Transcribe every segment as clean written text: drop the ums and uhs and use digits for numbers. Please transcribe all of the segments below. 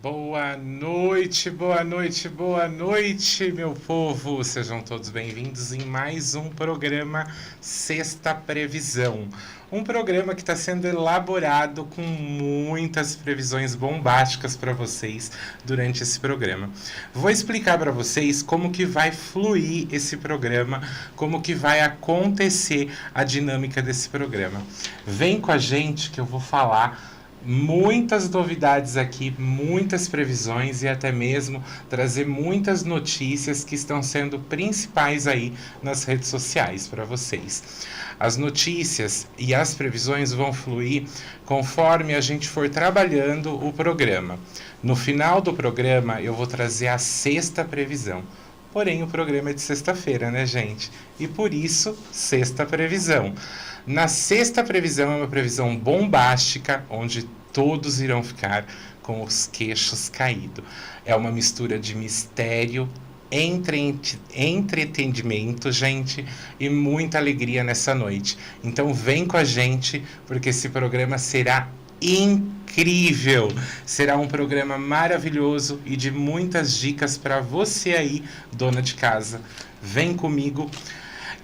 Boa noite, boa noite, boa noite, meu povo! Sejam todos bem-vindos em mais um programa Sexta Previsão. Um programa que está sendo elaborado com muitas previsões bombásticas para vocês durante esse programa. Vou explicar para vocês como que vai fluir esse programa, como que vai acontecer a dinâmica desse programa. Vem com a gente que eu vou falar muitas novidades aqui, muitas previsões e até mesmo trazer muitas notícias que estão sendo principais aí nas redes sociais para vocês. As notícias e as previsões vão fluir conforme a gente for trabalhando o programa. No final do programa eu vou trazer a sexta previsão. Porém, o programa é de sexta-feira, né, gente? E por isso, sexta previsão. Na sexta previsão é uma previsão bombástica, onde todos irão ficar com os queixos caídos. É uma mistura de mistério, entretenimento, gente, e muita alegria nessa noite. Então vem com a gente, porque esse programa será incrível. Será um programa maravilhoso e de muitas dicas para você aí, dona de casa. Vem comigo.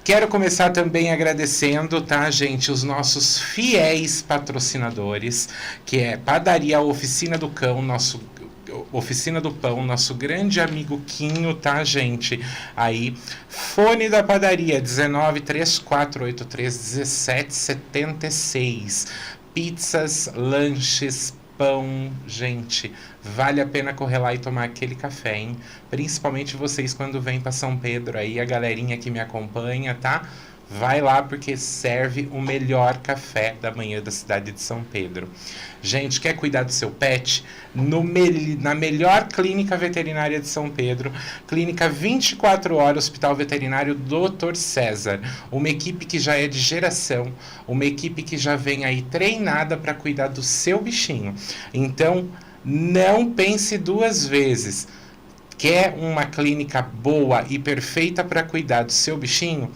Quero começar também agradecendo, tá, gente, os nossos fiéis patrocinadores, que é Padaria Oficina do Cão, Oficina do Pão, nosso grande amigo Quinho, tá, gente? Aí, fone da padaria, 1934831776. Pizzas, lanches, pão, gente, vale a pena correr lá e tomar aquele café, hein? Principalmente vocês quando vêm para São Pedro aí, a galerinha que me acompanha, tá? Vai lá porque serve o melhor café da manhã da cidade de São Pedro. Gente, quer cuidar do seu pet? Na melhor clínica veterinária de São Pedro, clínica 24 horas, Hospital Veterinário Dr. César. Uma equipe que já é de geração, uma equipe que já vem aí treinada para cuidar do seu bichinho. Então, não pense duas vezes. Quer uma clínica boa e perfeita para cuidar do seu bichinho?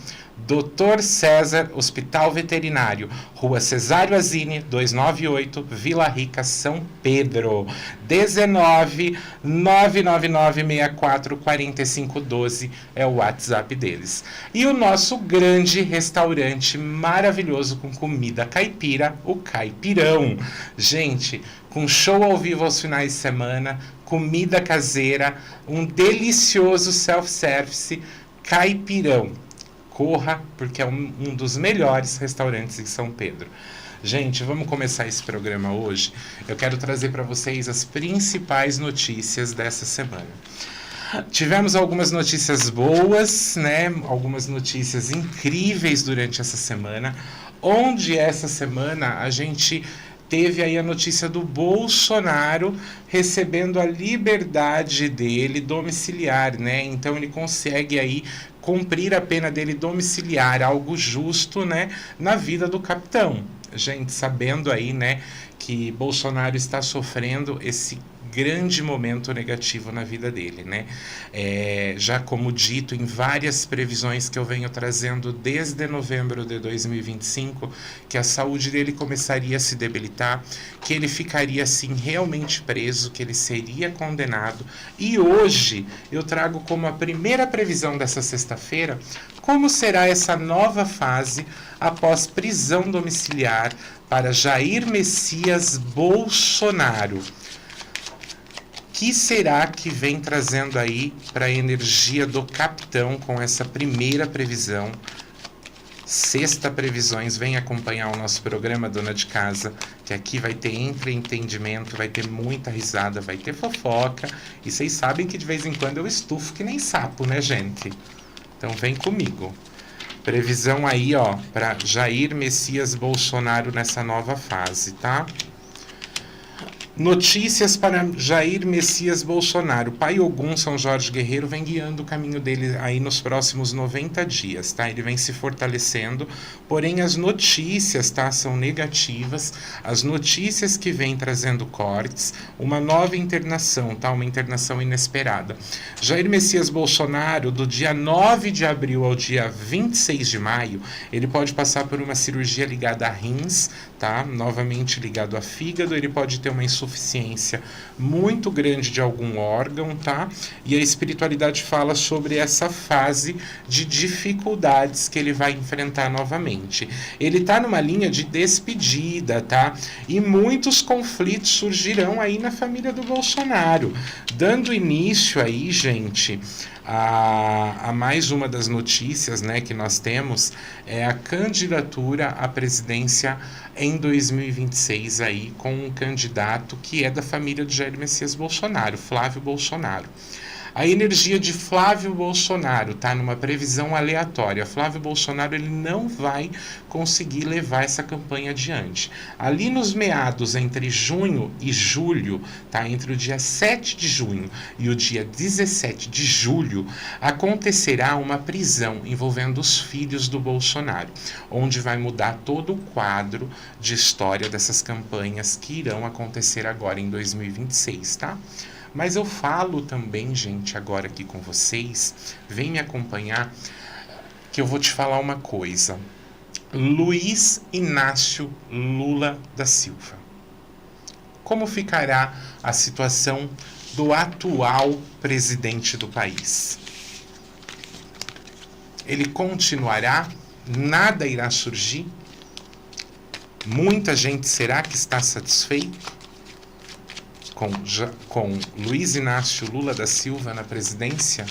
Dr. César, Hospital Veterinário, Rua Cesário Azine, 298, Vila Rica, São Pedro. 19 999 64 45 12 é o WhatsApp deles. E o nosso grande restaurante maravilhoso com comida caipira, o Caipirão. Gente, com show ao vivo aos finais de semana, comida caseira, um delicioso self-service, Caipirão. Corra, porque é um dos melhores restaurantes em São Pedro. Gente, vamos começar esse programa hoje. Eu quero trazer para vocês as principais notícias dessa semana. Tivemos algumas notícias boas, né? Algumas notícias incríveis durante essa semana, onde essa semana a gente teve aí a notícia do Bolsonaro recebendo a liberdade dele domiciliar, né? Então ele consegue aí cumprir a pena dele domiciliar, algo justo, né, na vida do capitão. Gente, sabendo aí, né, que Bolsonaro está sofrendo esse grande momento negativo na vida dele, né? Já como dito em várias previsões que eu venho trazendo desde novembro de 2025, que a saúde dele começaria a se debilitar, que ele ficaria assim realmente preso, que ele seria condenado. E hoje eu trago como a primeira previsão dessa sexta-feira como será essa nova fase após prisão domiciliar para Jair Messias Bolsonaro. Que será que vem trazendo aí para a energia do capitão com essa primeira previsão? Sexta previsões, vem acompanhar o nosso programa, dona de casa, que aqui vai ter entretenimento, vai ter muita risada, vai ter fofoca, e vocês sabem que de vez em quando eu estufo que nem sapo, né, gente? Então vem comigo. Previsão aí, ó, para Jair Messias Bolsonaro nessa nova fase, tá? Notícias para Jair Messias Bolsonaro. Pai Ogum, São Jorge Guerreiro, vem guiando o caminho dele aí nos próximos 90 dias, tá? Ele vem se fortalecendo, porém as notícias, tá, são negativas. As notícias que vêm trazendo cortes, uma nova internação, tá? Uma internação inesperada. Jair Messias Bolsonaro, do dia 9 de abril ao dia 26 de maio, ele pode passar por uma cirurgia ligada a rins, tá? Novamente ligado a fígado, ele pode ter uma insuficiência insuficiência muito grande de algum órgão, tá? E a espiritualidade fala sobre essa fase de dificuldades que ele vai enfrentar novamente. Ele tá numa linha de despedida, tá? E muitos conflitos surgirão aí na família do Bolsonaro, dando início aí, gente, a mais uma das notícias, né, que nós temos é a candidatura à presidência em 2026 aí com um candidato que é da família de Jair Messias Bolsonaro, Flávio Bolsonaro. A energia de Flávio Bolsonaro está numa previsão aleatória. Flávio Bolsonaro ele não vai conseguir levar essa campanha adiante. Ali nos meados entre junho e julho, tá? Entre o dia 7 de junho e o dia 17 de julho, acontecerá uma prisão envolvendo os filhos do Bolsonaro, onde vai mudar todo o quadro de história dessas campanhas que irão acontecer agora em 2026, tá? Mas eu falo também, gente, agora aqui com vocês, vem me acompanhar, que eu vou te falar uma coisa. Luiz Inácio Lula da Silva. Como ficará a situação do atual presidente do país? Ele continuará? Nada irá surgir? Muita gente será que está satisfeito com Luiz Inácio Lula da Silva na presidência?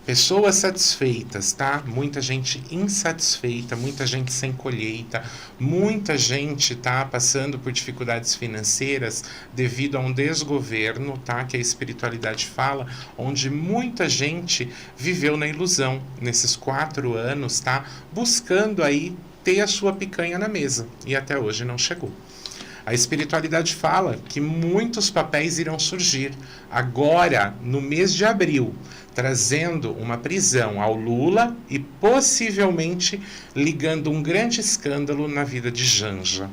Pessoas satisfeitas, tá? Muita gente insatisfeita, muita gente sem colheita, muita gente tá passando por dificuldades financeiras devido a um desgoverno, tá? Que a espiritualidade fala, onde muita gente viveu na ilusão nesses 4 anos, tá? Buscando aí ter a sua picanha na mesa e até hoje não chegou. A espiritualidade fala que muitos papéis irão surgir agora, no mês de abril, trazendo uma prisão ao Lula e possivelmente ligando um grande escândalo na vida de Janja.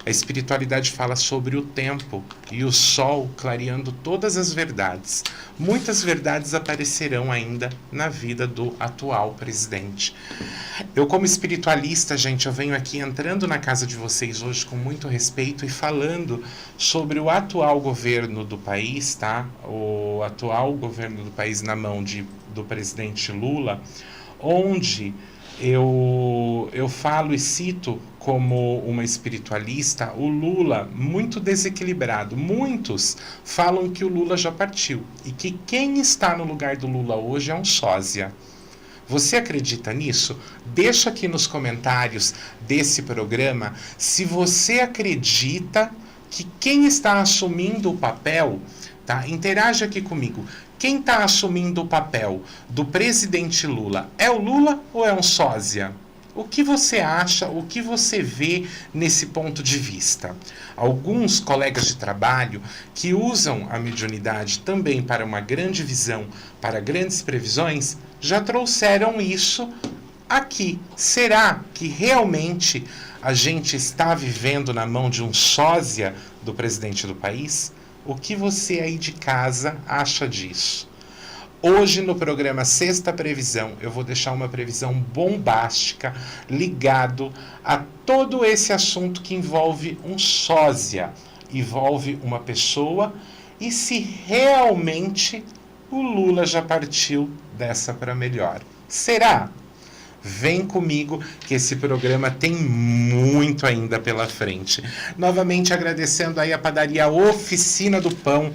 A espiritualidade fala sobre o tempo e o sol clareando todas as verdades. Muitas verdades aparecerão ainda na vida do atual presidente. Eu, como espiritualista, gente, eu venho aqui entrando na casa de vocês hoje com muito respeito e falando sobre o atual governo do país, tá? O atual governo do país na mão do presidente Lula, onde eu falo e cito como uma espiritualista o Lula muito desequilibrado. Muitos falam que o Lula já partiu e que quem está no lugar do Lula hoje é um sósia. Você acredita nisso? Deixa aqui nos comentários desse programa se você acredita que quem está assumindo o papel, tá? Interage aqui comigo. Quem está assumindo o papel do presidente Lula é o Lula ou é um sósia? O que você acha, o que você vê nesse ponto de vista? Alguns colegas de trabalho que usam a mediunidade também para uma grande visão, para grandes previsões, já trouxeram isso aqui. Será que realmente a gente está vivendo na mão de um sósia do presidente do país? O que você aí de casa acha disso? Hoje no programa Sexta Previsão, eu vou deixar uma previsão bombástica ligado a todo esse assunto que envolve um sósia, envolve uma pessoa e se realmente o Lula já partiu dessa para melhor. Será? Vem comigo que esse programa tem muito ainda pela frente. Novamente agradecendo aí a padaria Oficina do Pão,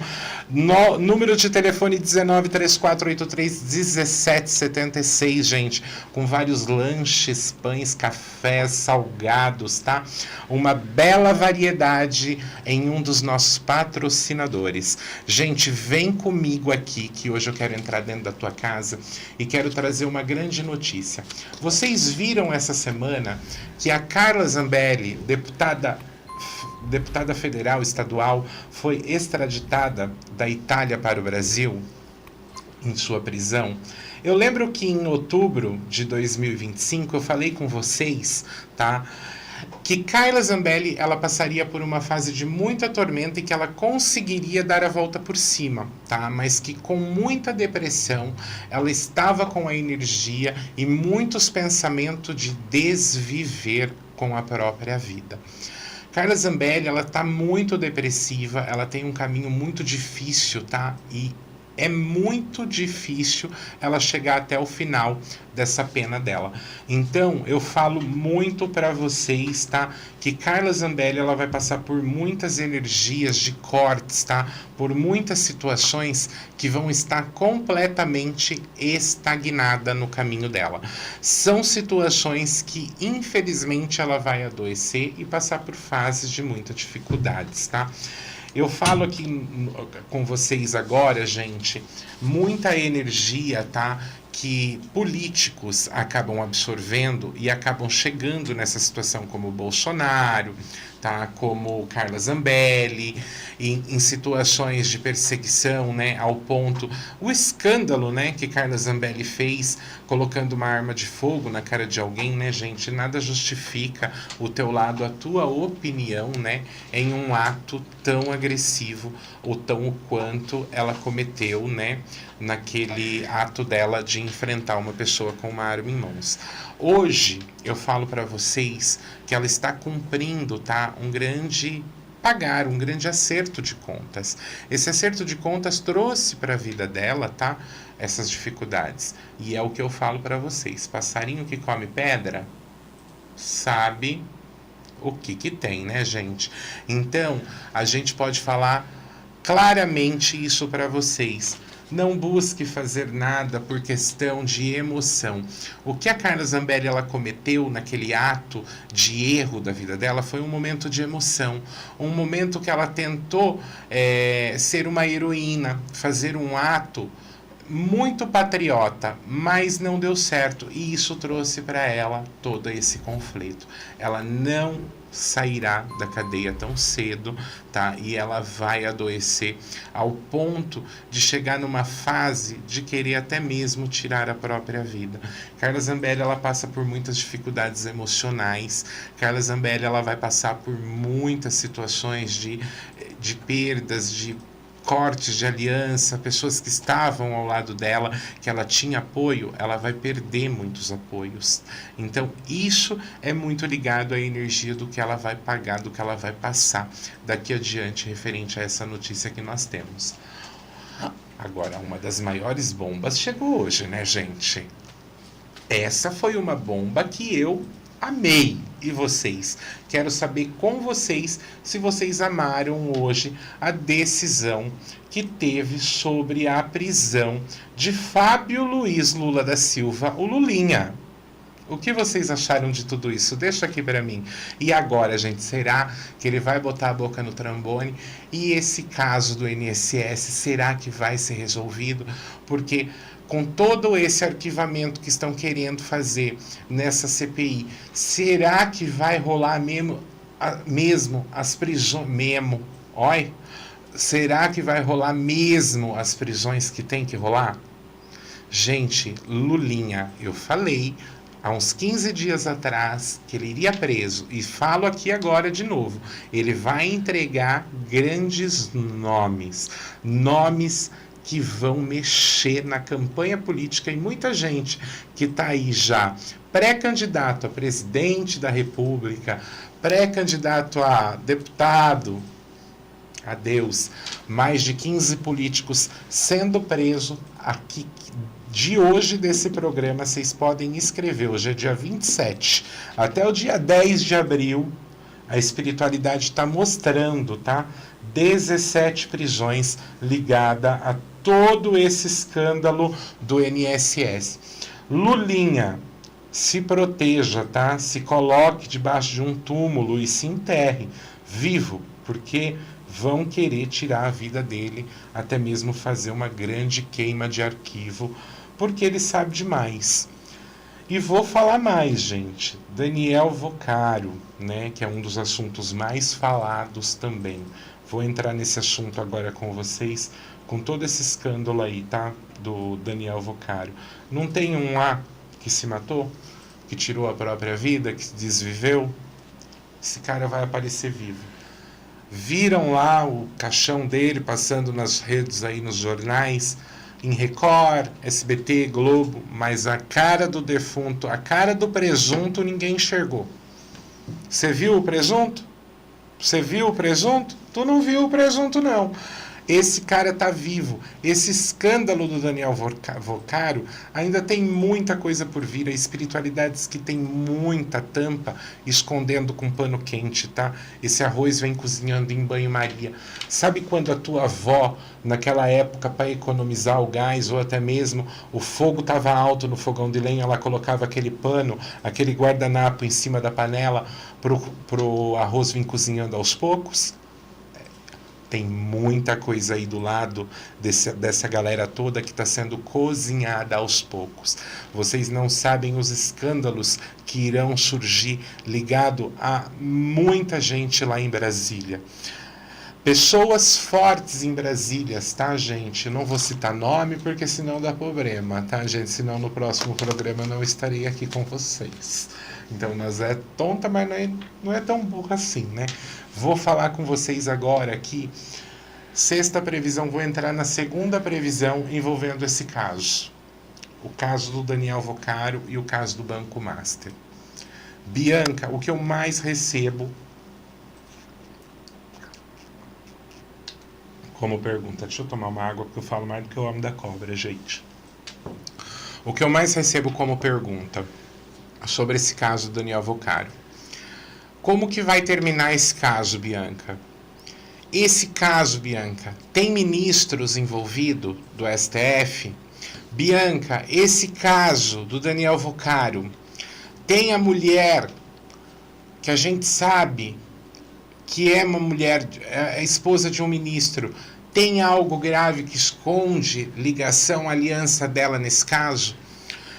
número de telefone 1934831776, gente, com vários lanches, pães, cafés, salgados, tá? Uma bela variedade em um dos nossos patrocinadores. Gente, vem comigo aqui que hoje eu quero entrar dentro da tua casa e quero trazer uma grande notícia. Vocês viram essa semana que a Carla Zambelli, deputada federal estadual, foi extraditada da Itália para o Brasil em sua prisão? Eu lembro que em outubro de 2025 eu falei com vocês, tá? Que Carla Zambelli ela passaria por uma fase de muita tormenta e que ela conseguiria dar a volta por cima, tá? Mas que com muita depressão, ela estava com a energia e muitos pensamentos de desviver com a própria vida. Carla Zambelli, ela tá muito depressiva, ela tem um caminho muito difícil, tá? E é muito difícil ela chegar até o final dessa pena dela. Então, eu falo muito para vocês, tá? Que Carla Zambelli, ela vai passar por muitas energias de cortes, tá? Por muitas situações que vão estar completamente estagnada no caminho dela. São situações que, infelizmente, ela vai adoecer e passar por fases de muitas dificuldades, tá? Eu falo aqui com vocês agora, gente, muita energia, tá? Que políticos acabam absorvendo e acabam chegando nessa situação, como o Bolsonaro, tá? Como Carla Zambelli, em situações de perseguição, né? Ao ponto, o escândalo, né? Que Carla Zambelli fez, colocando uma arma de fogo na cara de alguém, né, gente? Nada justifica o teu lado, a tua opinião, né? Em um ato tão agressivo ou tão o quanto ela cometeu, né? Naquele ato dela de enfrentar uma pessoa com uma arma em mãos. Hoje eu falo para vocês que ela está cumprindo, tá, um grande acerto de contas. Esse acerto de contas trouxe para a vida dela, tá, essas dificuldades. E é o que eu falo para vocês. Passarinho que come pedra sabe o que tem, né, gente? Então, a gente pode falar claramente isso para vocês. Não busque fazer nada por questão de emoção. O que a Carla Zambelli ela cometeu naquele ato de erro da vida dela foi um momento de emoção. Um momento que ela tentou ser uma heroína, fazer um ato muito patriota, mas não deu certo. E isso trouxe para ela todo esse conflito. Ela não sairá da cadeia tão cedo, tá? E ela vai adoecer ao ponto de chegar numa fase de querer até mesmo tirar a própria vida. Carla Zambelli, ela passa por muitas dificuldades emocionais. Carla Zambelli, ela vai passar por muitas situações de perdas, de cortes de aliança, pessoas que estavam ao lado dela, que ela tinha apoio, ela vai perder muitos apoios. Então, isso é muito ligado à energia do que ela vai pagar, do que ela vai passar daqui adiante, referente a essa notícia que nós temos. Agora, uma das maiores bombas chegou hoje, né, gente? Essa foi uma bomba que eu amei. E vocês? Quero saber com vocês se vocês amaram hoje a decisão que teve sobre a prisão de Fábio Luiz Lula da Silva, o Lulinha. O que vocês acharam de tudo isso? Deixa aqui para mim. E agora, gente, será que ele vai botar a boca no trombone? E esse caso do INSS, será que vai ser resolvido? Porque com todo esse arquivamento que estão querendo fazer nessa CPI, será que vai rolar mesmo as prisões? Oi? Será que vai rolar mesmo as prisões que tem que rolar? Gente, Lulinha, eu falei há uns 15 dias atrás que ele iria preso, e falo aqui agora de novo, ele vai entregar grandes nomes que vão mexer na campanha política, e muita gente que está aí já pré-candidato a presidente da República, pré-candidato a deputado, adeus, mais de 15 políticos sendo presos aqui. De hoje desse programa, vocês podem escrever, hoje é dia 27, até o dia 10 de abril, a espiritualidade está mostrando, tá? 17 prisões ligadas a todo esse escândalo do INSS. Lulinha, se proteja, tá? Se coloque debaixo de um túmulo e se enterre vivo, porque vão querer tirar a vida dele, até mesmo fazer uma grande queima de arquivo, porque ele sabe demais. E vou falar mais, gente. Daniel Vocário, né, que é um dos assuntos mais falados também. Vou entrar nesse assunto agora com vocês, com todo esse escândalo aí, tá? Do Daniel Vocário. Não tem um lá que se matou? Que tirou a própria vida? Que se desviveu? Esse cara vai aparecer vivo. Viram lá o caixão dele passando nas redes aí, nos jornais, em Record, SBT, Globo, mas a cara do defunto, a cara do presunto ninguém enxergou. Você viu o presunto? Você viu o presunto? Tu não viu o presunto, não. Esse cara tá vivo. Esse escândalo do Daniel Vocaro ainda tem muita coisa por vir. A espiritualidade diz que tem muita tampa escondendo com pano quente, tá? Esse arroz vem cozinhando em banho-maria. Sabe quando a tua avó, naquela época, para economizar o gás, ou até mesmo o fogo estava alto no fogão de lenha, ela colocava aquele pano, aquele guardanapo em cima da panela pro arroz vir cozinhando aos poucos? Tem muita coisa aí do lado dessa galera toda que está sendo cozinhada aos poucos. Vocês não sabem os escândalos que irão surgir ligado a muita gente lá em Brasília. Pessoas fortes em Brasília, tá, gente? Eu não vou citar nome porque senão dá problema, tá, gente? Senão no próximo programa eu não estarei aqui com vocês. Então, nós é tonta, mas não é tão burra assim, né? Vou falar com vocês agora aqui. Sexta previsão, vou entrar na segunda previsão envolvendo esse caso. O caso do Daniel Vocaro e o caso do Banco Master. Bianca, o que eu mais recebo como pergunta, deixa eu tomar uma água porque eu falo mais do que o homem da cobra, gente. O que eu mais recebo como pergunta sobre esse caso do Daniel Vocaro. Como que vai terminar esse caso, Bianca? Esse caso, Bianca, tem ministros envolvidos do STF? Bianca, esse caso do Daniel Vocaro tem a mulher que a gente sabe que é uma mulher, é a esposa de um ministro, tem algo grave que esconde ligação, aliança dela nesse caso?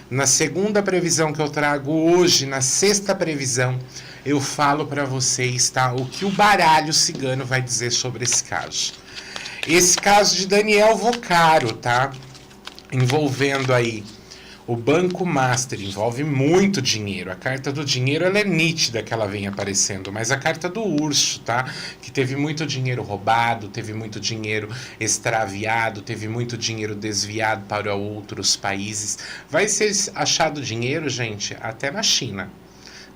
Na segunda previsão que eu trago hoje, na sexta previsão, eu falo para vocês, tá, o que o baralho cigano vai dizer sobre esse caso. Esse caso de Daniel Vocaro, tá, envolvendo aí o Banco Master, envolve muito dinheiro. A carta do dinheiro, ela é nítida que ela vem aparecendo, mas a carta do urso, tá? Que teve muito dinheiro roubado, teve muito dinheiro extraviado, teve muito dinheiro desviado para outros países. Vai ser achado dinheiro, gente, até na China.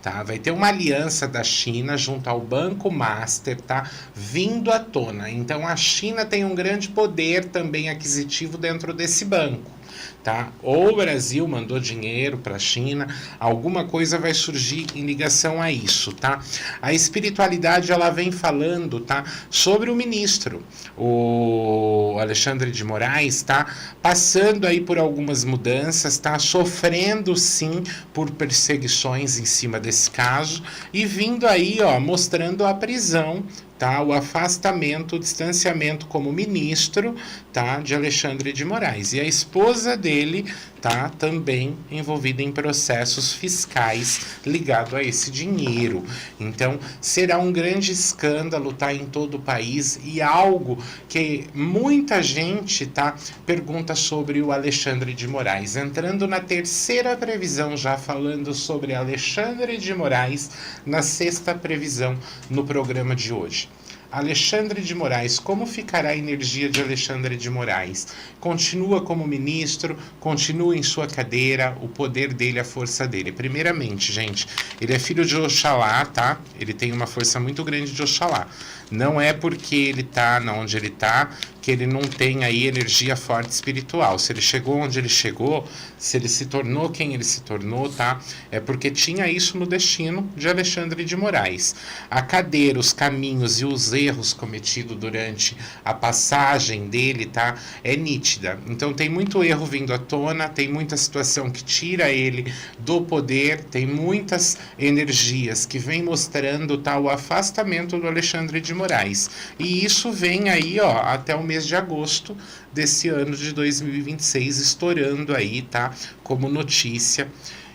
Tá? Vai ter uma aliança da China junto ao Banco Master, tá? Vindo à tona. Então a China tem um grande poder também aquisitivo dentro desse banco. Tá? Ou o Brasil mandou dinheiro para a China, alguma coisa vai surgir em ligação a isso, tá? A espiritualidade, ela vem falando, tá, sobre o ministro, o Alexandre de Moraes, tá, passando aí por algumas mudanças, tá, sofrendo sim por perseguições em cima desse caso e vindo aí, ó, mostrando a prisão, tá, o afastamento, o distanciamento como ministro, tá, de Alexandre de Moraes. E a esposa dele, tá, também envolvida em processos fiscais ligado a esse dinheiro. Então, será um grande escândalo, tá, em todo o país e algo que muita gente, tá, pergunta sobre o Alexandre de Moraes. Entrando na terceira previsão, já falando sobre Alexandre de Moraes, na sexta previsão no programa de hoje. Alexandre de Moraes, como ficará a energia de Alexandre de Moraes? Continua como ministro, continua em sua cadeira, o poder dele, a força dele. Primeiramente, gente, ele é filho de Oxalá, tá? Ele tem uma força muito grande de Oxalá. Não é porque ele tá onde ele tá que ele não tem aí energia forte espiritual. Se ele chegou onde ele chegou, se ele se tornou quem ele se tornou, tá? É porque tinha isso no destino de Alexandre de Moraes. A cadeira, os caminhos e os erros cometidos durante a passagem dele, tá? É nítida. Então tem muito erro vindo à tona, tem muita situação que tira ele do poder, tem muitas energias que vem mostrando, tá, o afastamento do Alexandre de Moraes. E isso vem aí, ó, até o mês de agosto desse ano de 2026, estourando aí, tá, como notícia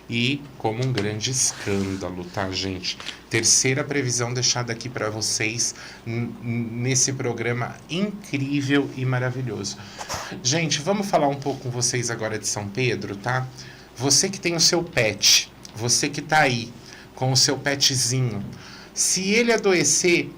e como um grande escândalo, tá, gente? Terceira previsão deixada aqui para vocês nesse programa incrível e maravilhoso. Gente, vamos falar um pouco com vocês agora de São Pedro, tá? Você que tem o seu pet, você que tá aí com o seu petzinho, se ele adoecer,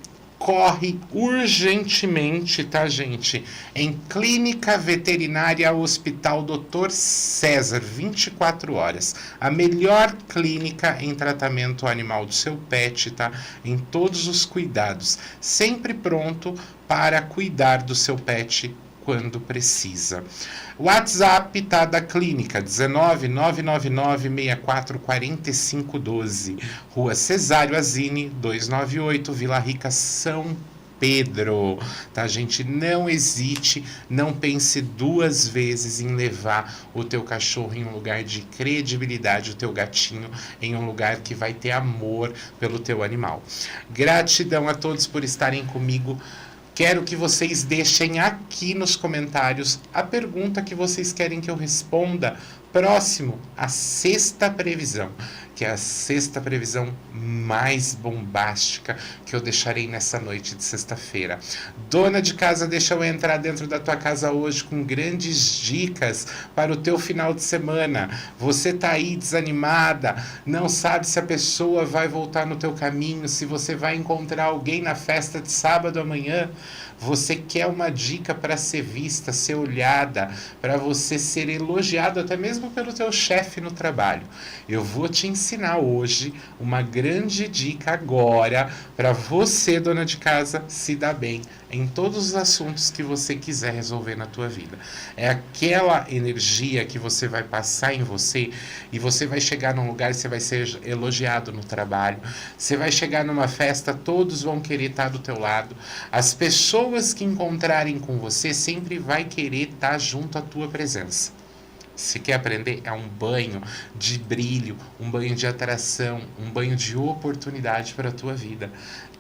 corre urgentemente, tá, gente? Em Clínica Veterinária Hospital Dr. César, 24 horas. A melhor clínica em tratamento animal do seu pet, tá? Em todos os cuidados. Sempre pronto para cuidar do seu pet quando precisa. WhatsApp tá da clínica 19 999 64 45 12, Rua Cesário Azini 298, Vila Rica, São Pedro, tá, gente? Não hesite, não pense duas vezes em levar o teu cachorro em um lugar de credibilidade, o teu gatinho em um lugar que vai ter amor pelo teu animal. Gratidão a todos por estarem comigo. Quero que vocês deixem aqui nos comentários a pergunta que vocês querem que eu responda próximo à sexta previsão, que é a sexta previsão mais bombástica que eu deixarei nessa noite de sexta-feira. Dona de casa, deixa eu entrar dentro da tua casa hoje com grandes dicas para o teu final de semana. Você tá aí desanimada, não sabe se a pessoa vai voltar no teu caminho, se você vai encontrar alguém na festa de sábado amanhã. Você quer uma dica para ser vista, ser olhada, para você ser elogiado até mesmo pelo teu chefe no trabalho. Eu vou te ensinar hoje uma grande dica agora para você, dona de casa, se dar bem em todos os assuntos que você quiser resolver na tua vida. É aquela energia que você vai passar em você e você vai chegar num lugar e você vai ser elogiado no trabalho. Você vai chegar numa festa, todos vão querer estar do teu lado. As pessoas que encontrarem com você sempre vai querer estar junto à tua presença. Se quer aprender, é um banho de brilho, um banho de atração, um banho de oportunidade para a tua vida.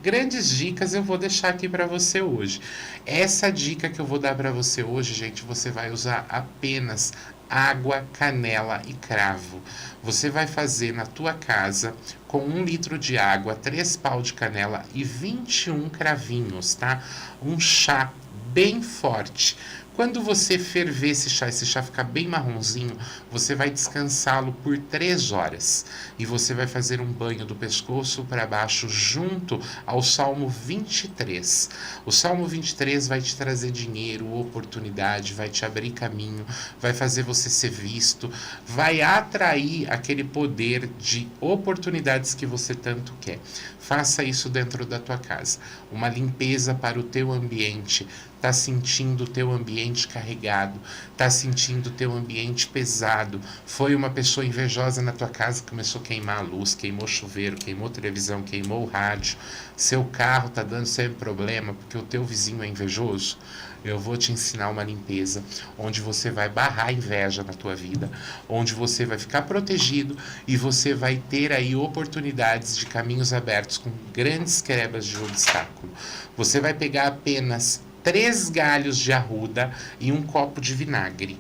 Grandes dicas eu vou deixar aqui para você hoje. Essa dica que eu vou dar para você hoje, gente, você vai usar apenas água, canela e cravo. Você vai fazer na tua casa com 1 litro de água, 3 pau de canela e 21 cravinhos, tá? Um chá bem forte. Quando você ferver esse chá ficar bem marronzinho, você vai descansá-lo por 3 horas. E você vai fazer um banho do pescoço para baixo junto ao Salmo 23. O Salmo 23 vai te trazer dinheiro, oportunidade, vai te abrir caminho, vai fazer você ser visto, vai atrair aquele poder de oportunidades que você tanto quer. Faça isso dentro da tua casa. Uma limpeza para o teu ambiente. Tá sentindo o teu ambiente carregado, tá sentindo o teu ambiente pesado, foi uma pessoa invejosa na tua casa, começou a queimar a luz, queimou o chuveiro, queimou a televisão, queimou o rádio, seu carro tá dando sempre problema porque o teu vizinho é invejoso. Eu vou te ensinar uma limpeza onde você vai barrar a inveja na tua vida, onde você vai ficar protegido e você vai ter aí oportunidades de caminhos abertos com grandes quebras de obstáculo. Você vai pegar apenas 3 galhos de arruda e 1 copo de vinagre.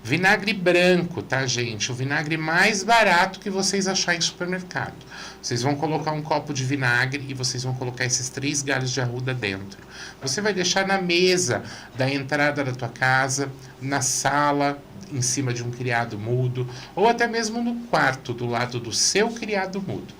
Vinagre branco, tá, gente? O vinagre mais barato que vocês acharem em supermercado. Vocês vão colocar 1 copo de vinagre e vocês vão colocar esses 3 galhos de arruda dentro. Você vai deixar na mesa da entrada da tua casa, na sala, em cima de um criado mudo, ou até mesmo no quarto, do lado do seu criado mudo,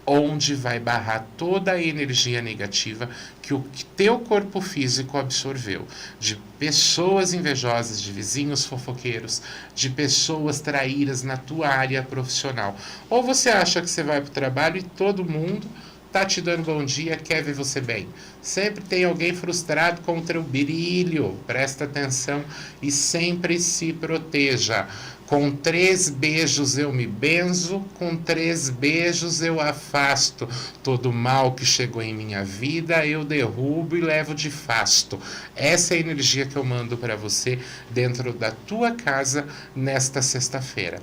onde vai barrar toda a energia negativa que o teu corpo físico absorveu, de pessoas invejosas, de vizinhos fofoqueiros, de pessoas traíras na tua área profissional. Ou você acha que você vai para o trabalho e todo mundo tá te dando bom dia, quer ver você bem. Sempre tem alguém frustrado contra o brilho. Presta atenção e sempre se proteja. Com 3 beijos eu me benzo, com 3 beijos eu afasto. Todo mal que chegou em minha vida eu derrubo e levo de fasto. Essa é a energia que eu mando para você dentro da tua casa nesta sexta-feira.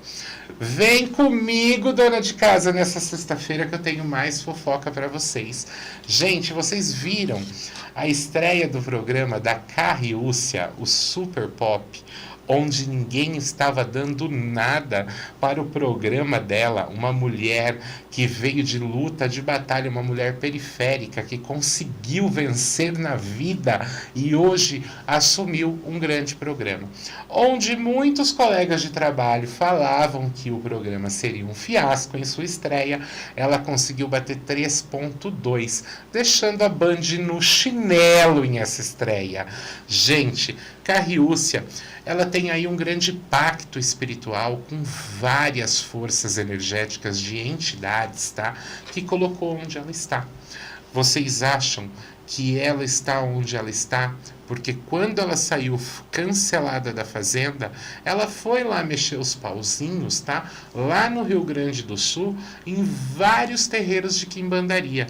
Vem comigo, dona de casa, nessa sexta-feira que eu tenho mais fofoca para vocês. Gente, vocês viram a estreia do programa da Carriúcia, o Super Pop? onde ninguém estava dando nada para o programa dela, uma mulher que veio de luta, de batalha, uma mulher periférica que conseguiu vencer na vida e hoje assumiu um grande programa, onde muitos colegas de trabalho falavam que o programa seria um fiasco. Em sua estreia, ela conseguiu bater 3,2, deixando a Band no chinelo em essa estreia. Gente, Carriúcia, ela tem aí um grande pacto espiritual com várias forças energéticas de entidades, tá? Que colocou onde ela está. Vocês acham que ela está onde ela está porque quando ela saiu cancelada da Fazenda, ela foi lá mexer os pauzinhos, tá? Lá no Rio Grande do Sul, em vários terreiros de quimbandaria.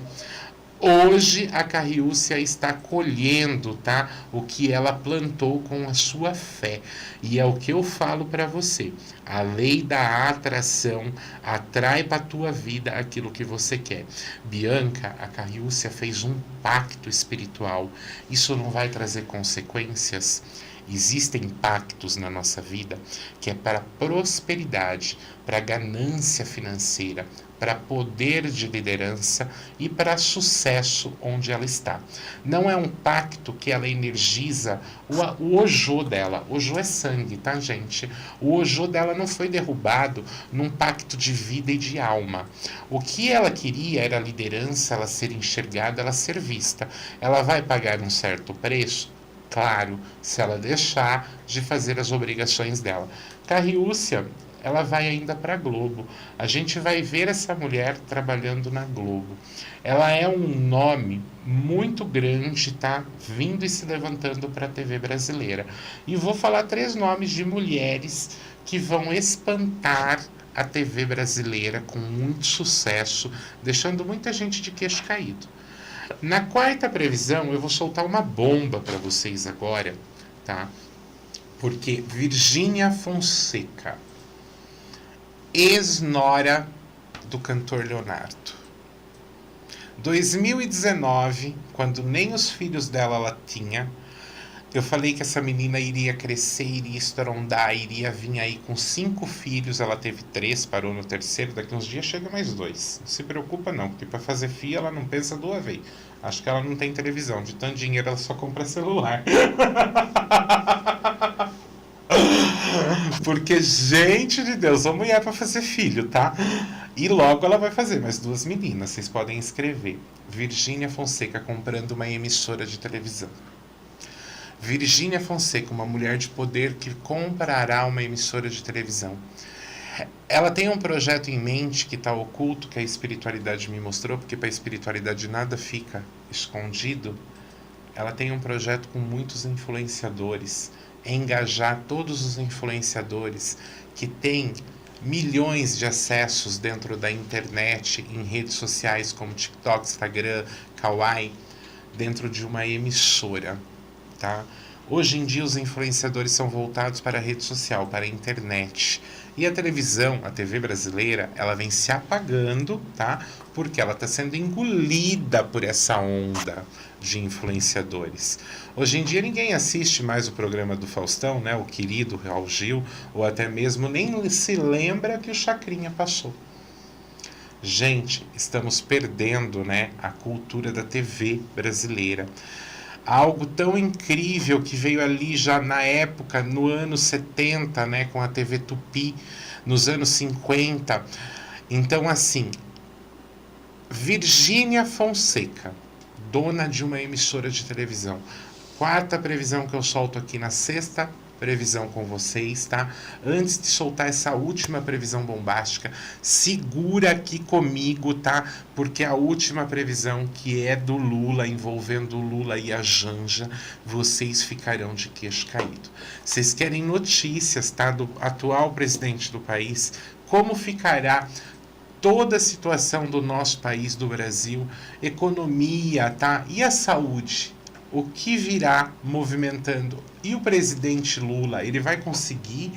Hoje a Carriúcia está colhendo, tá? O que ela plantou com a sua fé. E é o que eu falo para você. A lei da atração atrai para a tua vida aquilo que você quer. Bianca, a Carriúcia fez um pacto espiritual. Isso não vai trazer consequências? Existem pactos na nossa vida que é para prosperidade, para ganância financeira, para poder de liderança e para sucesso onde ela está. Não é um pacto que ela energiza o Ojô dela. Ojô é sangue, tá, gente? O Ojô dela não foi derrubado num pacto de vida e de alma. O que ela queria era liderança, ela ser enxergada, ela ser vista. Ela vai pagar um certo preço? Claro, se ela deixar de fazer as obrigações dela. Carriúcia, ela vai ainda para a Globo. A gente vai ver essa mulher trabalhando na Globo. Ela é um nome muito grande, tá? Vindo e se levantando para a TV brasileira. E vou falar 3 nomes de mulheres que vão espantar a TV brasileira com muito sucesso, deixando muita gente de queixo caído. Na 4ª previsão, eu vou soltar uma bomba para vocês agora, tá? Porque Virgínia Fonseca, ex-nora do cantor Leonardo. 2019, quando nem os filhos dela ela tinha, eu falei que essa menina iria crescer, iria estrondar, iria vir aí com 5 filhos. Ela teve 3, parou no 3º, daqui uns dias chega mais 2. Não se preocupa não, porque para fazer filho ela não pensa 2 vezes. Acho que ela não tem televisão, de tanto dinheiro ela só compra celular. Porque, gente de Deus, a mulher para fazer filho, tá? E logo ela vai fazer mais 2 meninas, vocês podem escrever. Virgínia Fonseca comprando uma emissora de televisão. Virgínia Fonseca, uma mulher de poder que comprará uma emissora de televisão. Ela tem um projeto em mente que está oculto, que a espiritualidade me mostrou, porque para a espiritualidade nada fica escondido. Ela tem um projeto com muitos influenciadores, engajar todos os influenciadores que têm milhões de acessos dentro da internet, em redes sociais como TikTok, Instagram, Kawaii, dentro de uma emissora. Tá? Hoje em dia os influenciadores são voltados para a rede social, para a internet. E a televisão, a TV brasileira, ela vem se apagando, tá? Porque ela está sendo engolida por essa onda de influenciadores. Hoje em dia ninguém assiste mais o programa do Faustão, né? O querido Raul Gil, ou até mesmo nem se lembra que o Chacrinha passou. Gente, estamos perdendo, né, a cultura da TV brasileira. Algo tão incrível que veio ali já na época, no ano 70, né, com a TV Tupi, nos anos 50. Então, assim, Virgínia Fonseca, dona de uma emissora de televisão. 4ª previsão que eu solto aqui na 6ª previsão com vocês, tá? Antes de soltar essa última previsão bombástica, segura aqui comigo, tá? Porque a última previsão, que é do Lula, envolvendo o Lula e a Janja, vocês ficarão de queixo caído. Vocês querem notícias, tá? Do atual presidente do país, como ficará toda a situação do nosso país, do Brasil, economia, tá? E a saúde? O que virá movimentando? E o presidente Lula, ele vai conseguir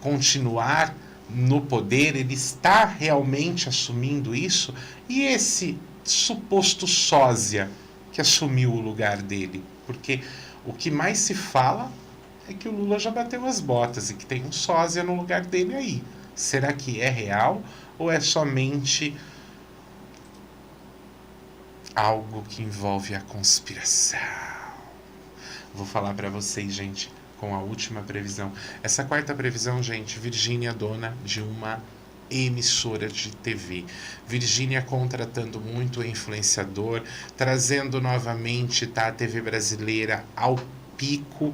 continuar no poder? Ele está realmente assumindo isso? E esse suposto sósia que assumiu o lugar dele? Porque o que mais se fala é que o Lula já bateu as botas e que tem um sósia no lugar dele aí. Será que é real ou é somente algo que envolve a conspiração? Vou falar para vocês, gente, com a última previsão. Essa quarta previsão, gente, Virgínia, dona de uma emissora de TV. Virgínia contratando muito influenciador, trazendo novamente, tá, a TV brasileira ao pico.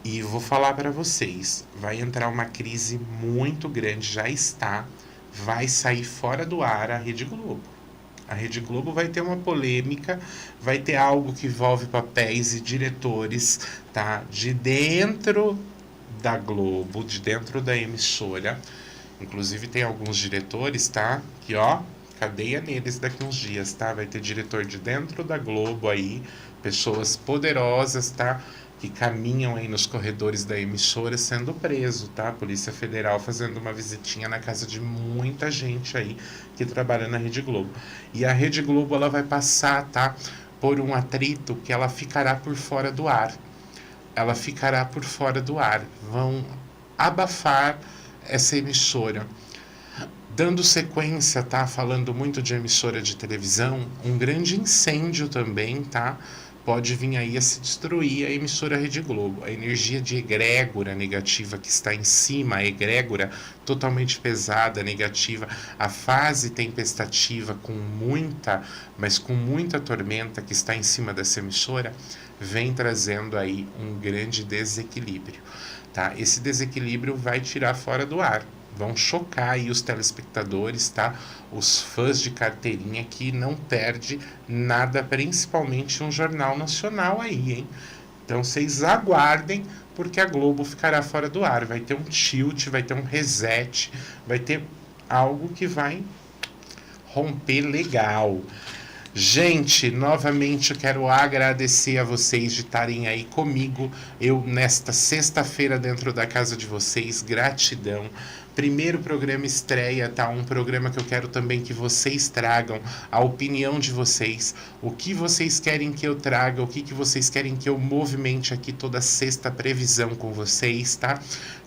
E vou falar para vocês, vai entrar uma crise muito grande, já está, vai sair fora do ar a Rede Globo. A Rede Globo vai ter uma polêmica, vai ter algo que envolve papéis e diretores, tá, de dentro da Globo, de dentro da emissora. Inclusive tem alguns diretores, tá, que ó, cadeia neles daqui uns dias, tá? Vai ter diretor de dentro da Globo aí, pessoas poderosas, tá? Que caminham aí nos corredores da emissora sendo preso, tá? Polícia Federal fazendo uma visitinha na casa de muita gente aí que trabalha na Rede Globo. E a Rede Globo, ela vai passar, tá, por um atrito que ela ficará por fora do ar. Ela ficará por fora do ar. Vão abafar essa emissora. Dando sequência, tá? Falando muito de emissora de televisão, um grande incêndio também, tá? Pode vir aí a se destruir a emissora Rede Globo. A energia de egrégora negativa que está em cima, a egrégora totalmente pesada, negativa, a fase tempestativa com muita, mas com muita tormenta que está em cima dessa emissora, vem trazendo aí um grande desequilíbrio, tá? Esse desequilíbrio vai tirar fora do ar. Vão chocar aí os telespectadores, tá? Os fãs de carteirinha que não perde nada, principalmente um jornal nacional aí, hein? Então vocês aguardem, porque a Globo ficará fora do ar. Vai ter um tilt, vai ter um reset, vai ter algo que vai romper legal. Gente, novamente eu quero agradecer a vocês de estarem aí comigo, eu nesta sexta-feira dentro da casa de vocês, gratidão. Primeiro programa estreia, tá? Um programa que eu quero também que vocês tragam a opinião de vocês, o que vocês querem que eu traga, o que vocês querem que eu movimente aqui toda sexta previsão com vocês, tá?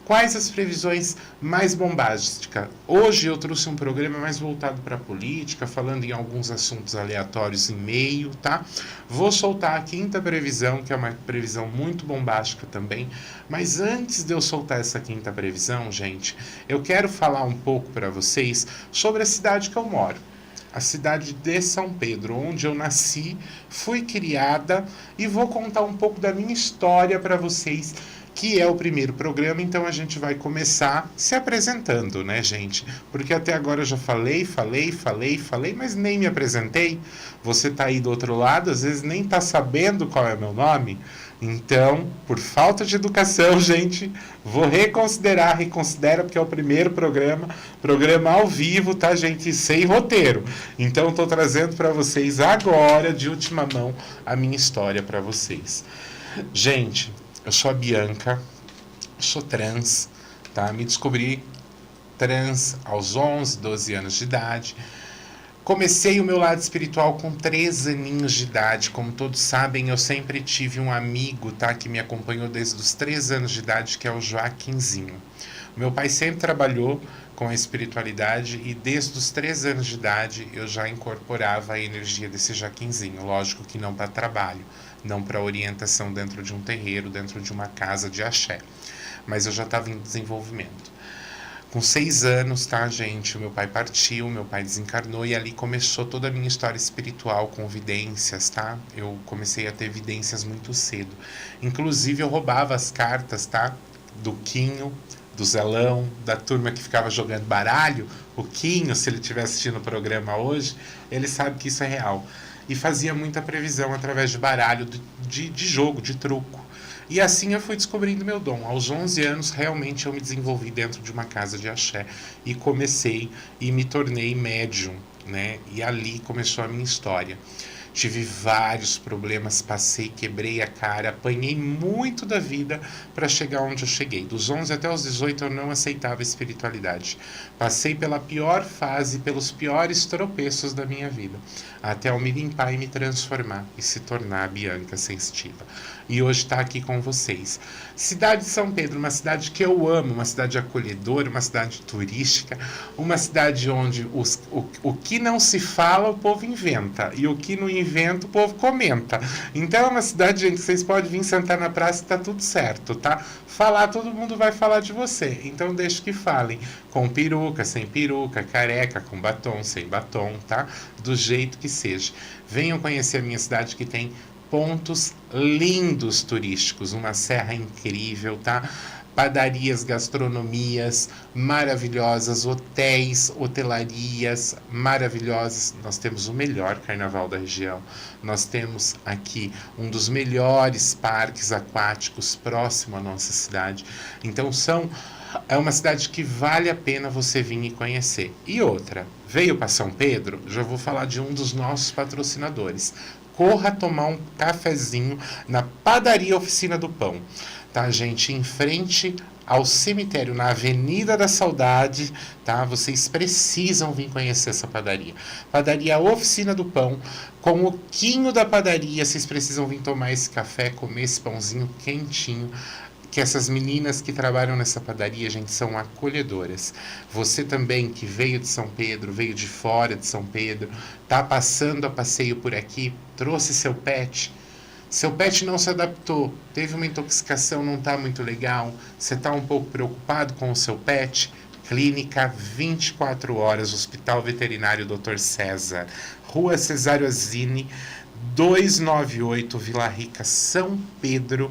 Quais as previsões mais bombásticas? Hoje eu trouxe um programa mais voltado para a política, falando em alguns assuntos aleatórios em meio, tá? Vou soltar a quinta previsão, que é uma previsão muito bombástica também. Mas antes de eu soltar essa quinta previsão, gente, eu quero falar um pouco para vocês sobre a cidade que eu moro. A cidade de São Pedro, onde eu nasci, fui criada e vou contar um pouco da minha história para vocês, que é o primeiro programa, então a gente vai começar se apresentando, né, gente? Porque até agora eu já falei, mas nem me apresentei. Você tá aí do outro lado, às vezes nem tá sabendo qual é o meu nome. Então, por falta de educação, gente, vou reconsidera, porque é o primeiro programa ao vivo, tá, gente? Sem roteiro. Então, estou trazendo para vocês agora, de última mão, a minha história para vocês. Gente, eu sou a Bianca, sou trans, tá? Me descobri trans aos 11, 12 anos de idade. Comecei o meu lado espiritual com 3 aninhos de idade. Como todos sabem, eu sempre tive um amigo, tá? Que me acompanhou desde os 3 anos de idade, que é o Joaquinzinho. O meu pai sempre trabalhou com a espiritualidade e desde os 3 anos de idade eu já incorporava a energia desse Joaquinzinho. Lógico que não para trabalho, não para orientação dentro de um terreiro, dentro de uma casa de axé. Mas eu já estava em desenvolvimento. Com 6 anos, tá, gente? O meu pai partiu, meu pai desencarnou e ali começou toda a minha história espiritual com vidências, tá? Eu comecei a ter vidências muito cedo. Inclusive, eu roubava as cartas, tá? Do Quinho, do Zelão, da turma que ficava jogando baralho. O Quinho, se ele estiver assistindo o programa hoje, ele sabe que isso é real. E fazia muita previsão através de baralho, de jogo, de truco. E assim eu fui descobrindo meu dom. Aos 11 anos, realmente eu me desenvolvi dentro de uma casa de axé e comecei e me tornei médium, né? E ali começou a minha história. tive vários problemas, passei, quebrei a cara, apanhei muito da vida para chegar onde eu cheguei. Dos 11 até os 18 eu não aceitava espiritualidade. Passei pela pior fase, pelos piores tropeços da minha vida, até eu me limpar e me transformar e se tornar a Bianca Sensitiva. E hoje está aqui com vocês. Cidade de São Pedro, uma cidade que eu amo, uma cidade acolhedora, uma cidade turística, uma cidade onde o que não se fala o povo inventa, e o que não inventa o povo comenta. Então é uma cidade, gente, que vocês podem vir sentar na praça e tá tudo certo, tá? Falar, todo mundo vai falar de você, então deixa que falem, com peruca, sem peruca, careca, com batom, sem batom, tá? Do jeito que seja. Venham conhecer a minha cidade, que tem pontos lindos turísticos, uma serra incrível, tá? Padarias, gastronomias maravilhosas, hotéis, hotelarias maravilhosas. Nós temos o melhor carnaval da região. Nós temos aqui um dos melhores parques aquáticos próximo à nossa cidade. Então é uma cidade que vale a pena você vir e conhecer. E outra, veio para São Pedro? Já vou falar de um dos nossos patrocinadores. Corra tomar um cafezinho na Padaria Oficina do Pão, tá, gente? Em frente ao cemitério, na Avenida da Saudade, tá? Vocês precisam vir conhecer essa padaria. Padaria Oficina do Pão, com o quinho da padaria, vocês precisam vir tomar esse café, comer esse pãozinho quentinho, que essas meninas que trabalham nessa padaria, gente, são acolhedoras. Você também que veio de São Pedro, veio de fora de São Pedro, tá passando a passeio por aqui, trouxe seu pet não se adaptou, teve uma intoxicação, não está muito legal, você está um pouco preocupado com o seu pet? Clínica 24 horas, Hospital Veterinário Dr. César, Rua Cesário Azini, 298, Vila Rica, São Pedro.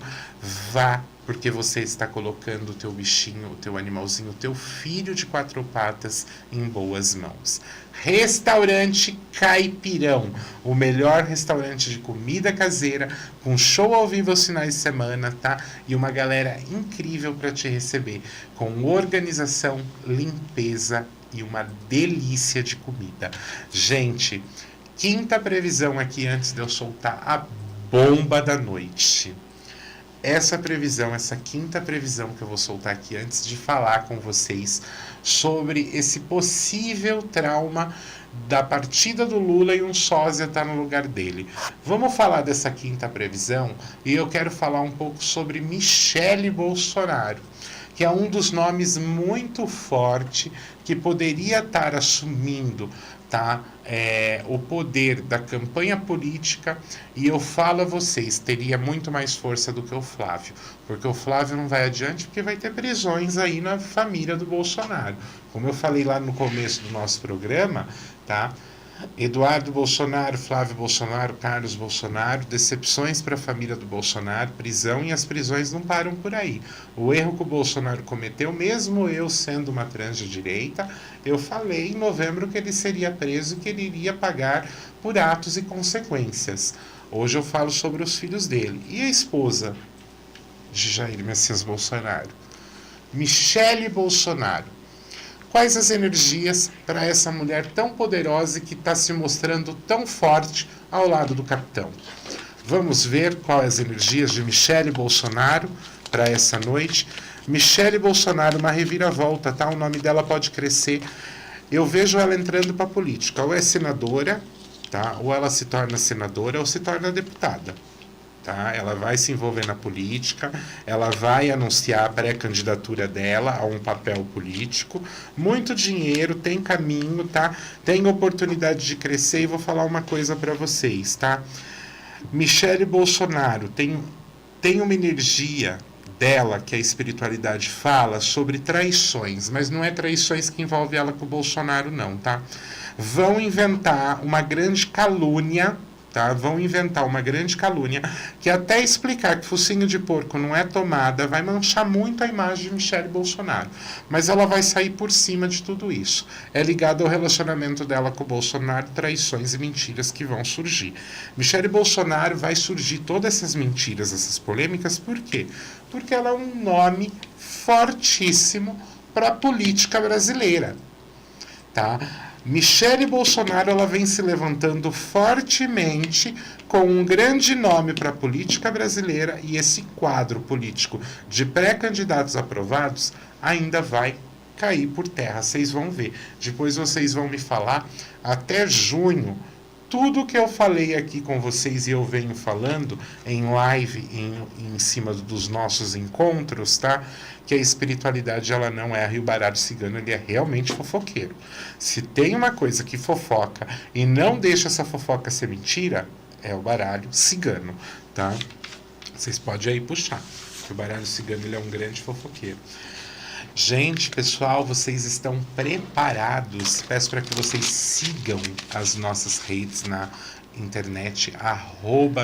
Vá, porque você está colocando o teu bichinho, o teu animalzinho, o teu filho de 4 patas em boas mãos. Restaurante Caipirão, o melhor restaurante de comida caseira, com show ao vivo aos finais de semana, tá? E uma galera incrível para te receber, com organização, limpeza e uma delícia de comida. Gente, quinta previsão aqui antes de eu soltar a bomba da noite. Essa previsão, essa quinta previsão que eu vou soltar aqui antes de falar com vocês sobre esse possível trauma da partida do Lula e um sósia estar no lugar dele. Vamos falar dessa quinta previsão e eu quero falar um pouco sobre Michele Bolsonaro, que é um dos nomes muito forte que poderia estar assumindo, tá, o poder da campanha política, e eu falo a vocês, teria muito mais força do que o Flávio, porque o Flávio não vai adiante porque vai ter prisões aí na família do Bolsonaro. Como eu falei lá no começo do nosso programa, tá? Eduardo Bolsonaro, Flávio Bolsonaro, Carlos Bolsonaro, decepções para a família do Bolsonaro, prisão, e as prisões não param por aí. O erro que o Bolsonaro cometeu, mesmo eu sendo uma trans de direita, eu falei em novembro que ele seria preso e que ele iria pagar por atos e consequências. Hoje eu falo sobre os filhos dele. E a esposa de Jair Messias Bolsonaro? Michele Bolsonaro. Quais as energias para essa mulher tão poderosa e que está se mostrando tão forte ao lado do capitão? Vamos ver quais as energias de Michele Bolsonaro para essa noite. Michele Bolsonaro, uma reviravolta, tá? O nome dela pode crescer. Eu vejo ela entrando para a política. Ou é senadora, tá? Ou ela se torna senadora ou se torna deputada. Tá? Ela vai se envolver na política, ela vai anunciar a pré-candidatura dela a um papel político, muito dinheiro, tem caminho, tá? Tem oportunidade de crescer, e vou falar uma coisa para vocês, tá? Michele Bolsonaro tem uma energia dela que a espiritualidade fala sobre traições, mas não é traições que envolve ela com o Bolsonaro, não, tá? Vão inventar uma grande calúnia, tá? Vão inventar uma grande calúnia que, até explicar que focinho de porco não é tomada, vai manchar muito a imagem de Michele Bolsonaro. Mas ela vai sair por cima de tudo isso. É ligado ao relacionamento dela com o Bolsonaro, traições e mentiras que vão surgir. Michele Bolsonaro vai surgir todas essas mentiras, essas polêmicas, por quê? Porque ela é um nome fortíssimo para a política brasileira, tá? Michele Bolsonaro, ela vem se levantando fortemente com um grande nome para a política brasileira, e esse quadro político de pré-candidatos aprovados ainda vai cair por terra. Vocês vão ver. Depois vocês vão me falar, até junho, tudo que eu falei aqui com vocês e eu venho falando em live, em cima dos nossos encontros, tá? Que a espiritualidade, ela não erra, e o baralho cigano, ele é realmente fofoqueiro. Se tem uma coisa que fofoca e não deixa essa fofoca ser mentira, é o baralho cigano, tá? Vocês podem aí puxar, porque o baralho cigano, ele é um grande fofoqueiro. Gente, pessoal, vocês estão preparados? Peço para que vocês sigam as nossas redes na internet,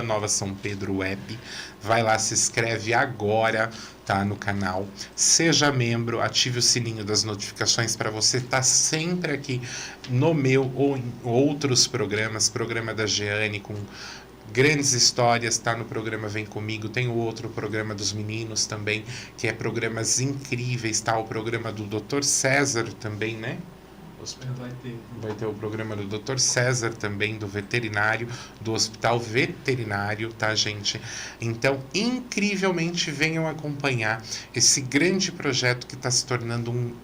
@Nova São Pedro Web. Vai lá, se inscreve agora, tá, no canal. Seja membro, ative o sininho das notificações para você estar sempre aqui no meu ou em outros programas. Programa da Jeane com grandes histórias, tá no programa Vem Comigo. Tem o outro programa dos meninos também, que é programas incríveis, tá? O programa do Dr. César também, né? Vai ter o programa do Dr. César também, do veterinário, do Hospital Veterinário, tá, gente? Então, incrivelmente, venham acompanhar esse grande projeto que está se tornando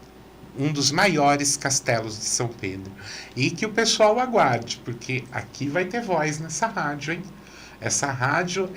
um dos maiores castelos de São Pedro. E que o pessoal aguarde, porque aqui vai ter voz nessa rádio, hein? Essa rádio,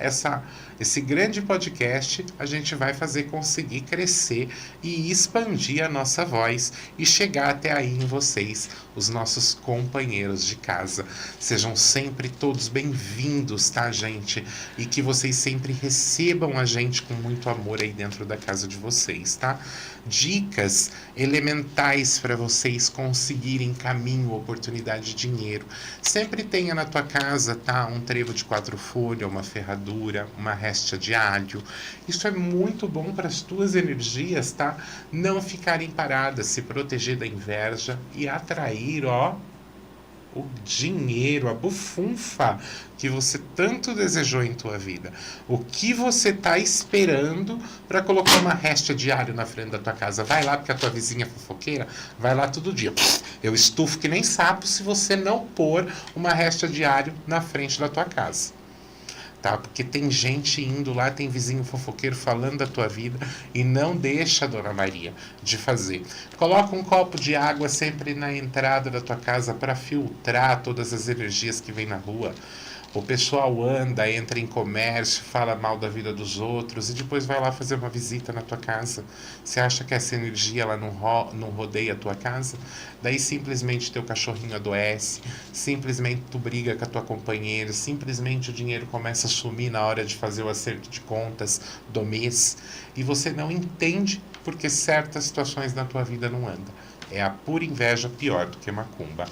esse grande podcast, a gente vai fazer conseguir crescer e expandir a nossa voz e chegar até aí em vocês, os nossos companheiros de casa. Sejam sempre todos bem-vindos, tá, gente? E que vocês sempre recebam a gente com muito amor aí dentro da casa de vocês, tá? Dicas elementais para vocês conseguirem caminho, oportunidade, dinheiro. Sempre tenha na tua casa, tá? Um trevo de 4 folhas, uma ferradura, uma réstia de alho. Isso é muito bom para as tuas energias, tá? Não ficarem paradas, se proteger da inveja e atrair, ó, o dinheiro, a bufunfa que você tanto desejou em tua vida. O que você está esperando para colocar uma réstia de alho na frente da tua casa? Vai lá, porque a tua vizinha é fofoqueira, vai lá todo dia. Eu estufo que nem sapo se você não pôr uma réstia de alho na frente da tua casa. Tá? Porque tem gente indo lá, tem vizinho fofoqueiro falando da tua vida e não deixa, Dona Maria, de fazer. Coloca um copo de água sempre na entrada da tua casa para filtrar todas as energias que vem na rua. O pessoal anda, entra em comércio, fala mal da vida dos outros e depois vai lá fazer uma visita na tua casa. Você acha que essa energia ela não rodeia a tua casa? Daí simplesmente teu cachorrinho adoece, simplesmente tu briga com a tua companheira, simplesmente o dinheiro começa a sumir na hora de fazer o acerto de contas do mês e você não entende porque certas situações na tua vida não andam. É a pura inveja, pior do que macumba.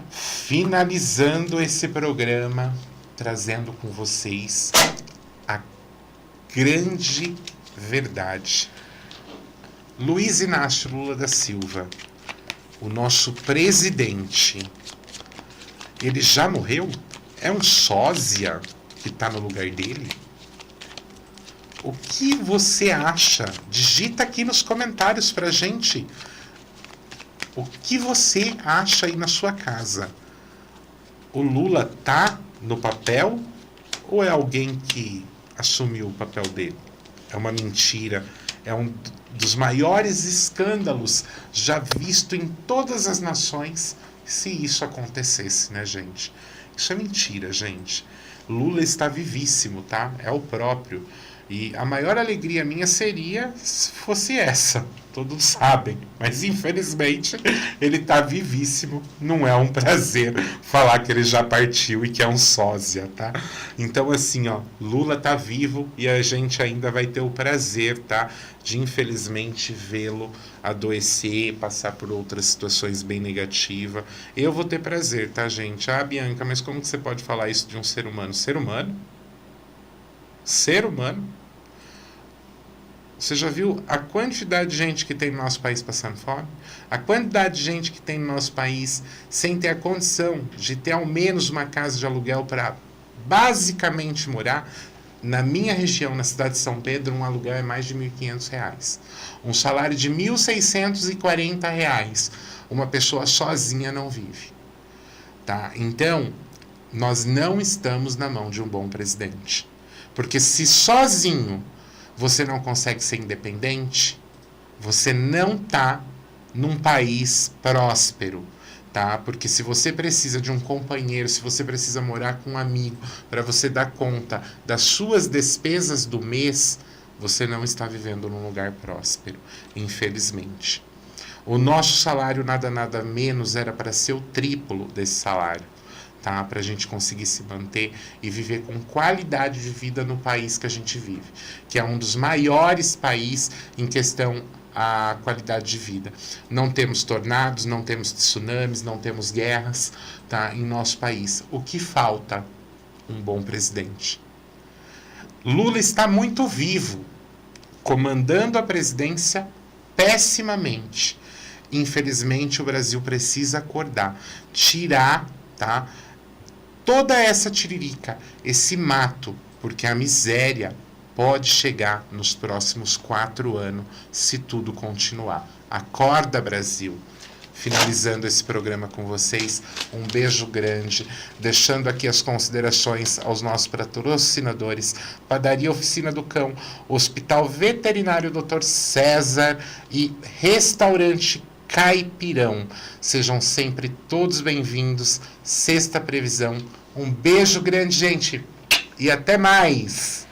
Finalizando esse programa, trazendo com vocês a grande verdade. Luiz Inácio Lula da Silva, o nosso presidente, ele já morreu? É um sósia que está no lugar dele? O que você acha? Digita aqui nos comentários pra gente. O que você acha aí na sua casa? O Lula tá no papel ou é alguém que assumiu o papel dele? É uma mentira, é um dos maiores escândalos já visto em todas as nações se isso acontecesse, né, gente? Isso é mentira, gente. Lula está vivíssimo, tá? É o próprio. E a maior alegria minha seria se fosse essa. Todos sabem, mas infelizmente ele está vivíssimo. Não é um prazer falar que ele já partiu e que é um sósia, tá? Então assim, ó, Lula tá vivo e a gente ainda vai ter o prazer, tá? De infelizmente vê-lo adoecer, passar por outras situações bem negativas. Eu vou ter prazer, tá, gente? Ah, Bianca, mas como que você pode falar isso de um ser humano? Ser humano? Ser humano? Você já viu a quantidade de gente que tem no nosso país passando fome? A quantidade de gente que tem no nosso país sem ter a condição de ter ao menos uma casa de aluguel para basicamente morar? Na minha região, na cidade de São Pedro, um aluguel é mais de R$ 1.500. Um salário de R$ 1.640. Uma pessoa sozinha não vive. Tá? Então, nós não estamos na mão de um bom presidente. Porque se sozinho você não consegue ser independente, você não está num país próspero. Tá? Porque se você precisa de um companheiro, se você precisa morar com um amigo para você dar conta das suas despesas do mês, você não está vivendo num lugar próspero, infelizmente. O nosso salário nada menos era para ser o triplo desse salário, tá? Para a gente conseguir se manter e viver com qualidade de vida no país que a gente vive, que é um dos maiores países em questão a qualidade de vida. Não temos tornados, não temos tsunamis, não temos guerras, tá, em nosso país. O que falta? Um bom presidente. Lula está muito vivo, comandando a presidência pessimamente. Infelizmente, o Brasil precisa acordar, tirar, tá, toda essa tiririca, esse mato, porque a miséria pode chegar nos próximos 4 anos, se tudo continuar. Acorda, Brasil! Finalizando esse programa com vocês, um beijo grande, deixando aqui as considerações aos nossos patrocinadores, Padaria Oficina do Cão, Hospital Veterinário Dr. César e Restaurante Caipirão. Sejam sempre todos bem-vindos, sexta previsão. Um beijo grande, gente, e até mais!